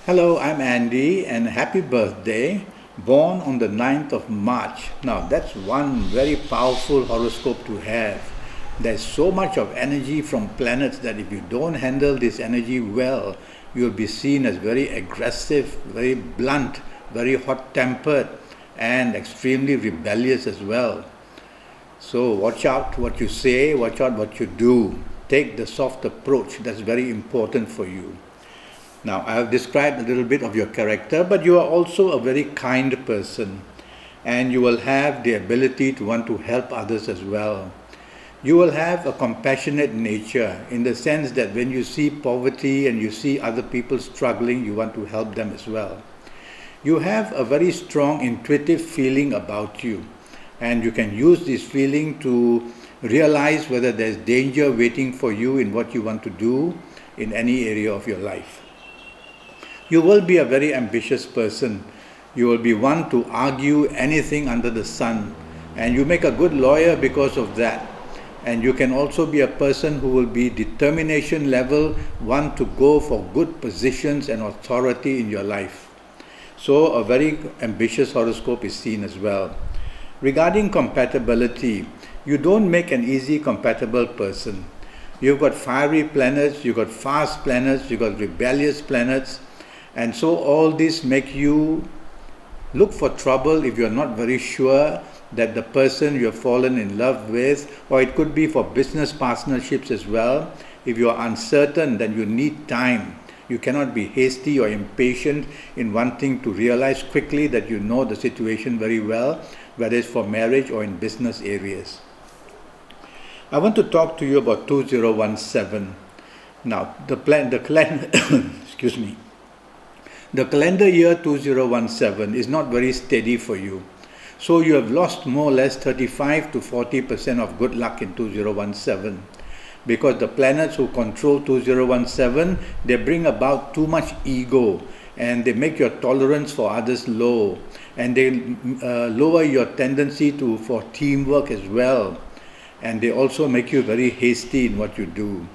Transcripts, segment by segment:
Hello, I'm Andy and happy birthday. Born on the 9th of March. Now, that's one very powerful horoscope to have. There's so much of energy from planets that if you don't handle this energy well, you'll be seen as very aggressive, very blunt, very hot tempered, and extremely rebellious as well. So, watch out what you say, watch out what you do. Take the soft approach, that's very important for you. Now, I have described a little bit of your character, but you are also a very kind person, and you will have the ability to want to help others as well. You will have a compassionate nature in the sense that when you see poverty and you see other people struggling, you want to help them as well. You have a very strong intuitive feeling about you, and you can use this feeling to realize whether there's danger waiting for you in what you want to do in any area of your life. You will be a very ambitious person. You will be one to argue anything under the sun, and you make a good lawyer because of that. And you can also be a person who will be determination level, one to go for good positions and authority in your life. So a very ambitious horoscope is seen as well. Regarding compatibility, you don't make an easy compatible person. You've got fiery planets, you've got fast planets, you've got rebellious planets, and so all this make you look for trouble if you're not very sure that the person you have fallen in love with, or it could be for business partnerships as well. If you are uncertain, then you need time. You cannot be hasty or impatient in wanting to realize quickly that you know the situation very well, whether it's for marriage or in business areas. I want to talk to you about 2017. Now, excuse me. The calendar year 2017 is not very steady for you. So you have lost more or less 35 to 40% of good luck in 2017. Because the planets who control 2017, they bring about too much ego, and they make your tolerance for others low, and they lower your tendency for teamwork as well, and they also make you very hasty in what you do.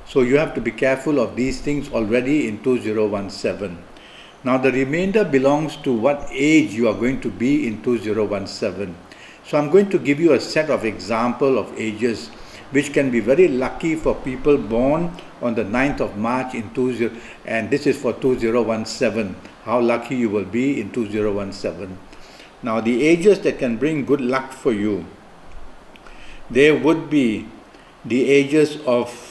So you have to be careful of these things already in 2017. Now the remainder belongs to what age you are going to be in 2017. So I'm going to give you a set of example of ages which can be very lucky for people born on the 9th of March in 20, and this is for 2017, how lucky you will be in 2017. Now the ages that can bring good luck for you, there would be the ages of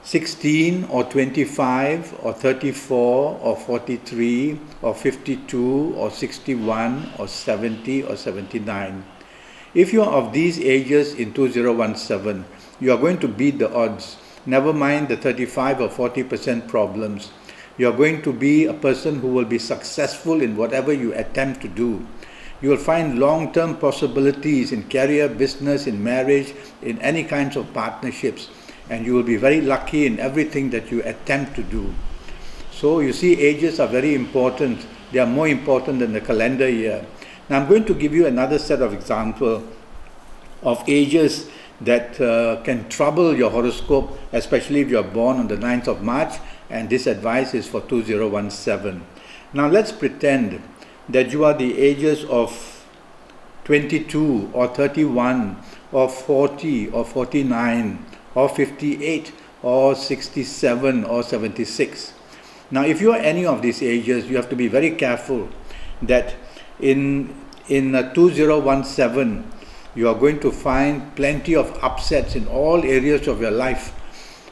16 or 25 or 34 or 43 or 52 or 61 or 70 or 79. If you are of these ages in 2017, you are going to beat the odds. Never mind the 35 or 40% problems. You are going to be a person who will be successful in whatever you attempt to do. You will find long-term possibilities in career, business, in marriage, in any kinds of partnerships. And you will be very lucky in everything that you attempt to do. So you see, ages are very important. They are more important than the calendar year. Now I'm going to give you another set of examples of ages that can trouble your horoscope, especially if you are born on the 9th of March, and this advice is for 2017. Now let's pretend that you are the ages of 22 or 31 or 40 or 49 or 58 or 67 or 76. Now if you are any of these ages, you have to be very careful that in 2017 you are going to find plenty of upsets in all areas of your life.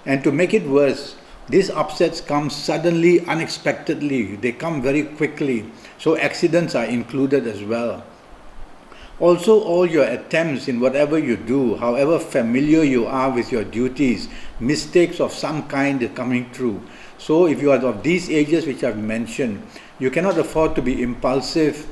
And to make it worse, these upsets come suddenly, unexpectedly. They come very quickly. So accidents are included as well. Also, all your attempts in whatever you do, however familiar you are with your duties, mistakes of some kind are coming through. So if you are of these ages which I've mentioned, you cannot afford to be impulsive,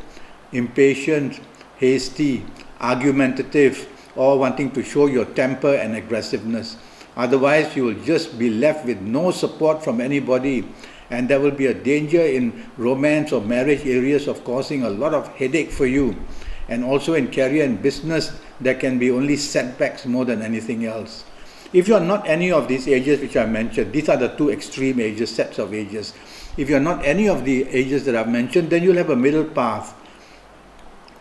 impatient, hasty, argumentative, or wanting to show your temper and aggressiveness. Otherwise, you will just be left with no support from anybody, and there will be a danger in romance or marriage areas of causing a lot of headache for you. And also in career and business, there can be only setbacks more than anything else. If you are not any of these ages which I mentioned, these are the two extreme ages, sets of ages. If you are not any of the ages that I've mentioned, then you'll have a middle path.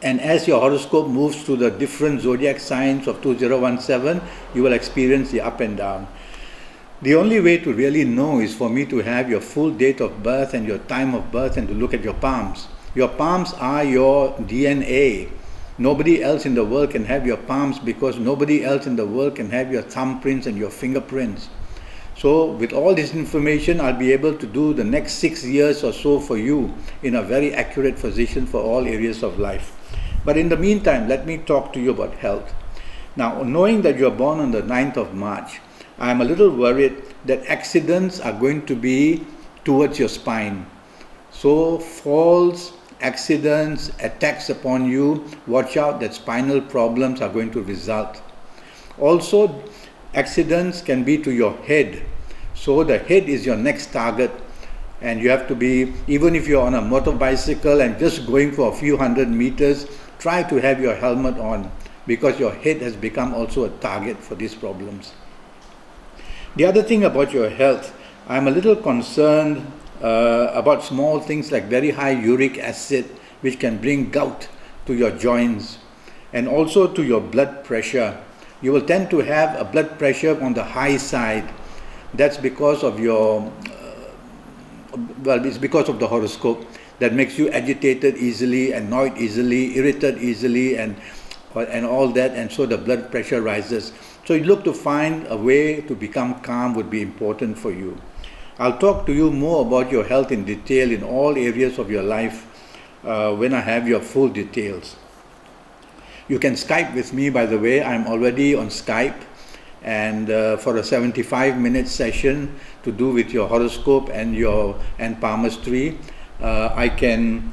And as your horoscope moves through the different zodiac signs of 2017, you will experience the up and down. The only way to really know is for me to have your full date of birth and your time of birth and to look at your palms. Your palms are your DNA. Nobody else in the world can have your palms because nobody else in the world can have your thumbprints and your fingerprints. So with all this information, I'll be able to do the next 6 years or so for you in a very accurate position for all areas of life. But in the meantime, let me talk to you about health. Now, knowing that you're born on the 9th of March, I'm a little worried that accidents are going to be towards your spine. So falls, accidents, attacks upon you, watch out that spinal problems are going to result. Also, accidents can be to your head. So the head is your next target, and you have to be, even if you're on a motorbicycle and just going for a few hundred meters, try to have your helmet on because your head has become also a target for these problems. The other thing about your health, I'm a little concerned about small things like very high uric acid, which can bring gout to your joints and also to your blood pressure. You will tend to have a blood pressure on the high side. That's because of your, it's because of the horoscope that makes you agitated easily, annoyed easily, irritated easily, and all that, and so the blood pressure rises. So you look to find a way to become calm would be important for you. I'll talk to you more about your health in detail in all areas of your life when I have your full details. You can Skype with me, by the way. I'm already on Skype, and for a 75-minute session to do with your horoscope and palmistry, I can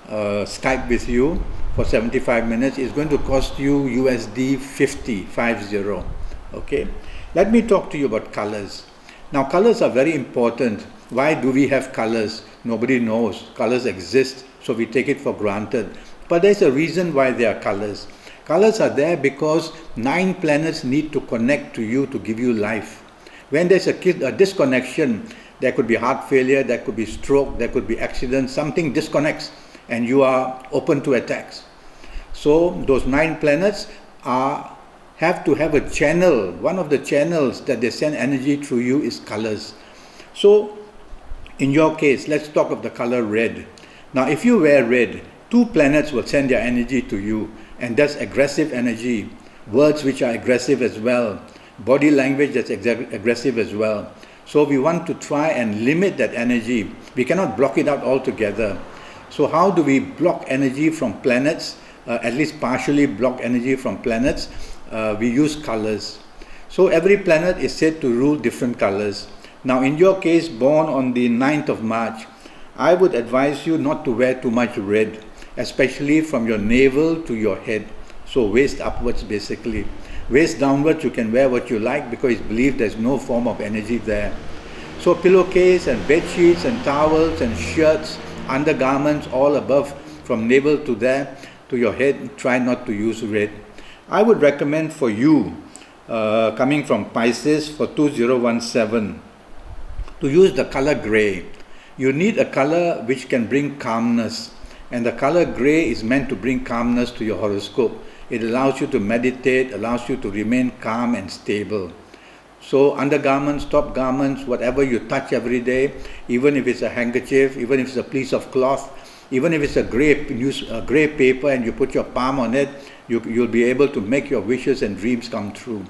Skype with you for 75 minutes. It's going to cost you USD 50. Okay. Let me talk to you about colors. Now, colors are very important. Why do we have colors? Nobody knows. Colors exist, so we take it for granted. But there's a reason why there are colors. Colors are there because 9 planets need to connect to you to give you life. When there's a disconnection, there could be heart failure, there could be stroke, there could be accident, something disconnects and you are open to attacks. So those 9 planets have to have a channel. One of the channels that they send energy through you is colors. So in your case, let's talk of the color red. Now if you wear red, 2 planets will send their energy to you, and that's aggressive energy. Words which are aggressive as well. Body language that's aggressive as well. So we want to try and limit that energy. We cannot block it out altogether. So how do we block energy from planets? At least partially block energy from planets. We use colors. So every planet is said to rule different colors. Now in your case, born on the 9th of March, I would advise you not to wear too much red, especially from your navel to your head. So waist upwards basically. Waist downwards you can wear what you like because it's believed there's no form of energy there. So pillowcase and bed sheets and towels and shirts, undergarments all above from navel to there to your head, try not to use red. I would recommend for you, coming from Pisces for 2017, to use the color gray. You need a color which can bring calmness, and the color gray is meant to bring calmness to your horoscope. It allows you to meditate, allows you to remain calm and stable. So undergarments, top garments, whatever you touch every day, even if it's a handkerchief, even if it's a piece of cloth, even if it's a gray paper and you put your palm on it, you'll be able to make your wishes and dreams come true.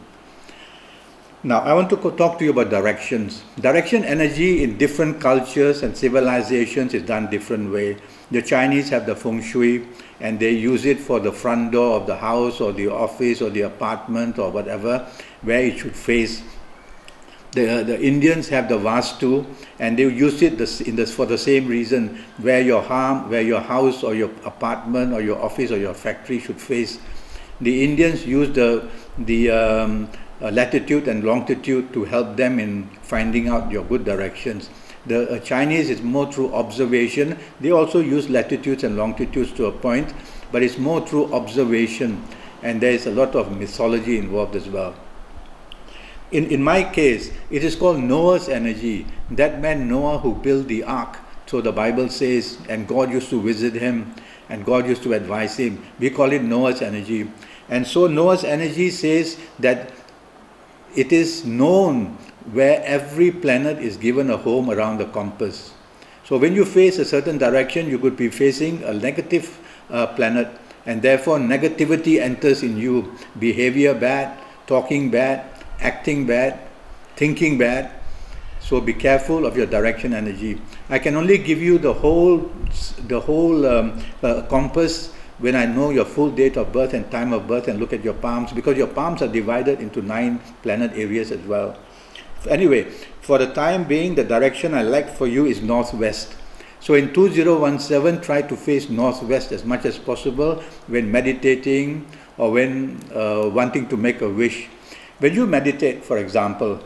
Now, I want to talk to you about directions. Direction energy in different cultures and civilizations is done different way. The Chinese have the feng shui, and they use it for the front door of the house or the office or the apartment or whatever, where it should face. The Indians have the vastu, and they use it for the same reason, where your house or your apartment or your office or your factory should face. The Indians use the latitude and longitude to help them in finding out your good directions. The Chinese is more through observation. They also use latitudes and longitudes to a point, but it's more through observation. and there is a lot of mythology involved as well. In my case, it is called Noah's energy. That man Noah who built the ark. So the Bible says, and God used to visit him, and God used to advise him. We call it Noah's energy. And so Noah's energy says that it is known where every planet is given a home around the compass. So when you face a certain direction, you could be facing a negative planet, and therefore negativity enters in you. Behavior bad, talking bad, acting bad, thinking bad. So be careful of your direction energy. I can only give you the whole compass when I know your full date of birth and time of birth and look at your palms, because your palms are divided into 9 planet areas as well. Anyway, for the time being, the direction I like for you is northwest. So in 2017, try to face northwest as much as possible when meditating or when wanting to make a wish. When you meditate, for example,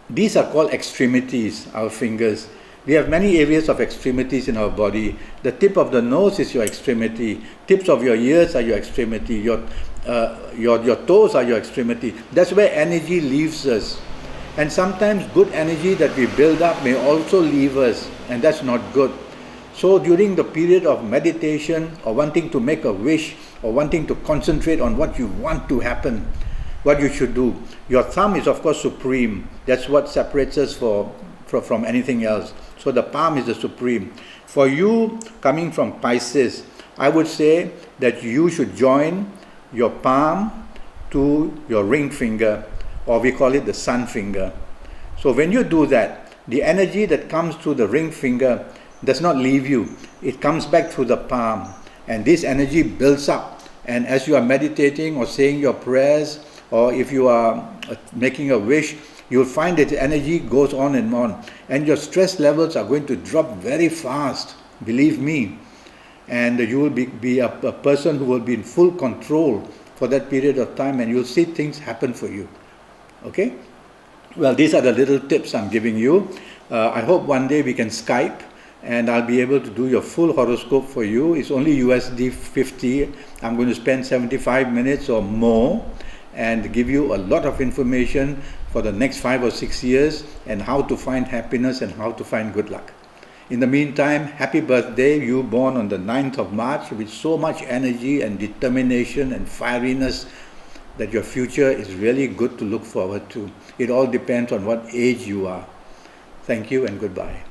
these are called extremities, our fingers. We have many areas of extremities in our body. The tip of the nose is your extremity. Tips of your ears are your extremity. Your toes are your extremity. That's where energy leaves us. And sometimes good energy that we build up may also leave us, and that's not good. So during the period of meditation or wanting to make a wish or wanting to concentrate on what you want to happen, what you should do, your thumb is of course supreme. That's what separates us from anything else. So the palm is the supreme. For you coming from Pisces, I would say that you should join your palm to your ring finger, or we call it the sun finger. So when you do that, the energy that comes through the ring finger does not leave you. It comes back through the palm, and this energy builds up. And as you are meditating or saying your prayers, or if you are making a wish, you'll find that the energy goes on, and your stress levels are going to drop very fast, believe me. And you will be a person who will be in full control for that period of time, and you'll see things happen for you. Okay? Well, these are the little tips I'm giving you. I hope one day we can Skype, and I'll be able to do your full horoscope for you. It's only USD 50. I'm going to spend 75 minutes or more and give you a lot of information for the next 5 or 6 years, and how to find happiness and how to find good luck. In the meantime, happy birthday, you born on the 9th of March with so much energy and determination and fieriness that your future is really good to look forward to. It all depends on what age you are. Thank you and goodbye.